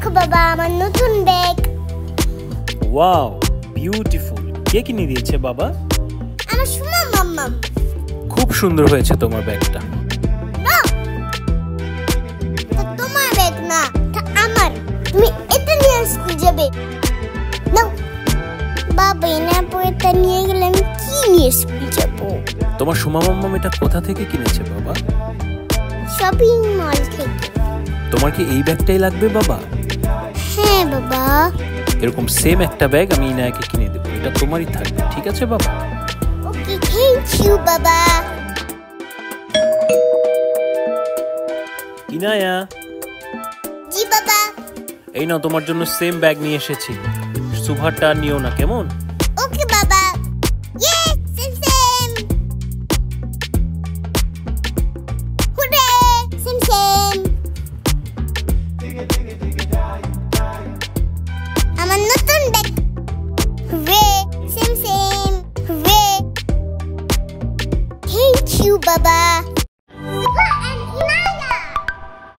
দেখো বাবা আমার নতুন ব্যাগ। Wow beautiful. কে কিনে দিয়েছে বাবা? আমার সোনা মাম্মা। খুব সুন্দর হয়েছে তোমার ব্যাগটা। না তোমার ব্যাগ না, এটা আমার। তুমি এটা নিয়ে স্কুল যাবে। নাও বাবা, এনে এটা নিয়ে গেলে আমি কি নিয়ে স্কুল যাব? তোমার সোমা মাম্মাম এটা কোথা থেকে কিনেছে বাবা? শপিং মল থেকে। তোমার কি এই ব্যাগটাই লাগবে বাবা? হ্যাঁ বাবা। এরকম সেম একটা ব্যাগ আমি ইনায়াকে কিনে দেবো, এটা তোমারই থাকবে, ঠিক আছে বাবা? ওকে, থ্যাংক ইউ বাবা। ইনায়া। জি বাবা। এই নাও তোমার জন্য সেম ব্যাগ নিয়ে এসেছি, সুভারটা নিও না কেমন? ওকে বাবা। Yay same same. Hurray same same. আমার নতুন bag. Hurray same same. Hurray. Thank you বাবা।